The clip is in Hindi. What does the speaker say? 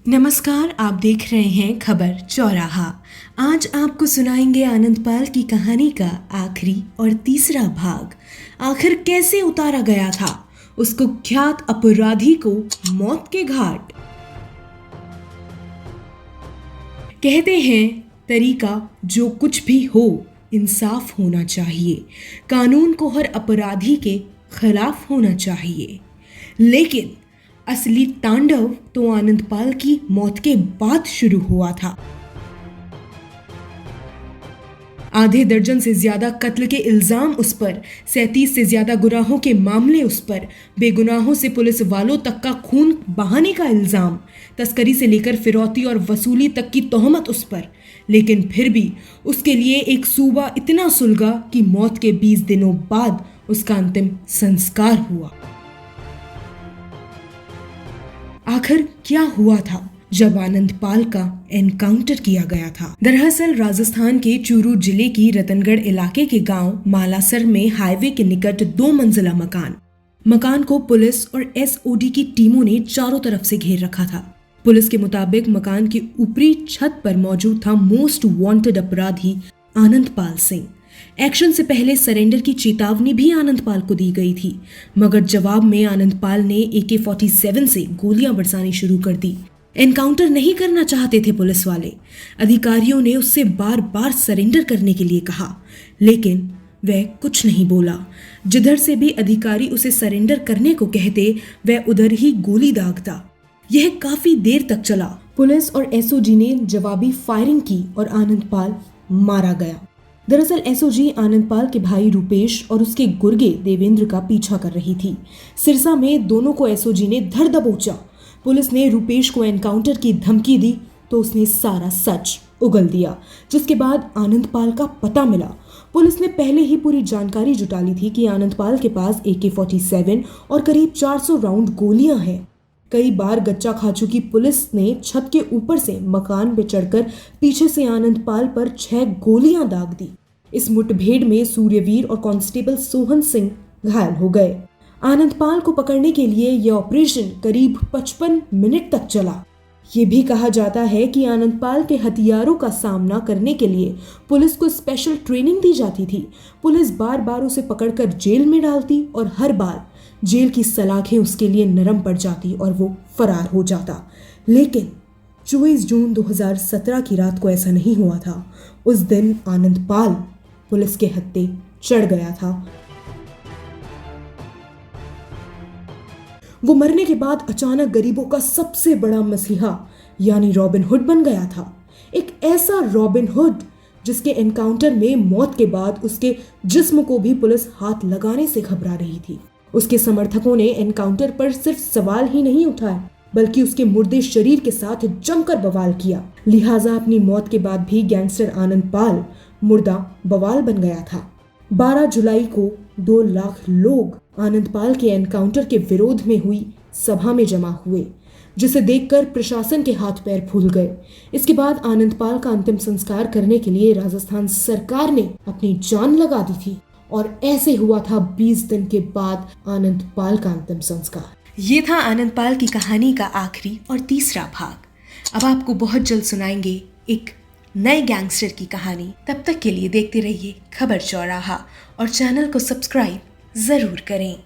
नमस्कार, आप देख रहे हैं खबर चौराहा। आज आपको सुनाएंगे आनंदपाल की कहानी का आखिरी और तीसरा भाग। आखिर कैसे उतारा गया था उस कुख्यात अपराधी को मौत के घाट। कहते हैं तरीका जो कुछ भी हो इंसाफ होना चाहिए, कानून को हर अपराधी के खिलाफ होना चाहिए। लेकिन असली तांडव तो आनंदपाल की मौत के बाद शुरू हुआ था। आधे दर्जन से ज्यादा कत्ल के इल्जाम उस पर, 37 से ज्यादा गुनाहों के मामले उस पर, बेगुनाहों से पुलिस वालों तक का खून बहाने का इल्जाम, तस्करी से लेकर फिरौती और वसूली तक की तोहमत उस पर। लेकिन फिर भी उसके लिए एक सूबा इतना सुलगा कि मौत के 20 दिनों बाद उसका अंतिम संस्कार हुआ। आखिर क्या हुआ था जब आनंदपाल का एनकाउंटर किया गया था? दरअसल राजस्थान के चूरू जिले की रतनगढ़ इलाके के गांव मालासर में हाईवे के निकट 2 मंजिला मकान को पुलिस और एसओडी की टीमों ने चारों तरफ से घेर रखा था। पुलिस के मुताबिक मकान की ऊपरी छत पर मौजूद था मोस्ट वांटेड अपराधी आनंदपाल सिंह। एक्शन से पहले सरेंडर की चेतावनी भी आनंदपाल को दी गई थी, मगर जवाब में आनंदपाल ने AK-47 से गोलियां बरसानी शुरू कर दी। एनकाउंटर नहीं करना चाहते थे पुलिस वाले। अधिकारियों ने उससे बार बार सरेंडर करने के लिए कहा, लेकिन वह कुछ नहीं बोला। जिधर से भी अधिकारी उसे सरेंडर करने को कहते, वह उधर ही गोली दागता। यह काफी देर तक चला। पुलिस और एसओजी ने जवाबी फायरिंग की और आनंदपाल मारा गया। दरअसल एसओजी आनंदपाल के भाई रूपेश और उसके गुर्गे देवेंद्र का पीछा कर रही थी। सिरसा में दोनों को एसओजी ने धर दबोचा। पुलिस ने रूपेश को एनकाउंटर की धमकी दी तो उसने सारा सच उगल दिया, जिसके बाद आनंदपाल का पता मिला। पुलिस ने पहले ही पूरी जानकारी जुटा ली थी कि आनंदपाल के पास AK-47 और करीब 400 राउंड गोलियां हैं। कई बार गच्चा खा चुकी पुलिस ने छत के ऊपर से मकान पे चढ़कर पीछे से आनंदपाल पर 6 गोलियां दाग दी। इस मुठभेड़ में सूर्यवीर और कांस्टेबल सोहन सिंह घायल हो गए। आनंदपाल को पकड़ने के लिए यह ऑपरेशन करीब 55 मिनट तक चला। ये भी कहा जाता है कि आनंदपाल के हथियारों का सामना करने के लिए पुलिस को स्पेशल ट्रेनिंग दी जाती थी। पुलिस बार बार उसे पकड़कर जेल में डालती और हर बार जेल की सलाखें उसके लिए नरम पड़ जाती और वो फरार हो जाता। लेकिन 24 जून 2017 की रात को ऐसा नहीं हुआ था। उस दिन आनंदपाल पुलिस के हत्थे चढ़ गया था। वो मरने के बाद अचानक गरीबों का सबसे बड़ा मसीहा यानी रॉबिन हुड बन गया था। एक ऐसा रॉबिन हुड जिसके एनकाउंटर में मौत के बाद उसके जिस्म को भी पुलिस हाथ लगाने से घबरा रही थी। उसके समर्थकों ने एनकाउंटर पर सिर्फ सवाल ही नहीं उठाए, बल्कि उसके मुर्दे शरीर के साथ जमकर बवाल किया। लिहाजा अपनी मौत के बाद भी गैंगस्टर आनंदपाल मुर्दा बवाल बन गया था। 12 जुलाई को 2 लाख लोग आनंदपाल के एनकाउंटर के विरोध में हुई सभा में जमा हुए, जिसे देखकर प्रशासन के हाथ पैर फूल गए। इसके बाद आनंदपाल का अंतिम संस्कार करने के लिए राजस्थान सरकार ने अपनी जान लगा दी थी और ऐसे हुआ था 20 दिन के बाद आनंदपाल का अंतिम संस्कार। ये था आनंदपाल की कहानी का आखिरी और तीसरा भाग। अब आपको बहुत जल्द सुनाएंगे एक नए गैंगस्टर की कहानी। तब तक के लिए देखते रहिए खबर चौराहा और चैनल को सब्सक्राइब जरूर करें।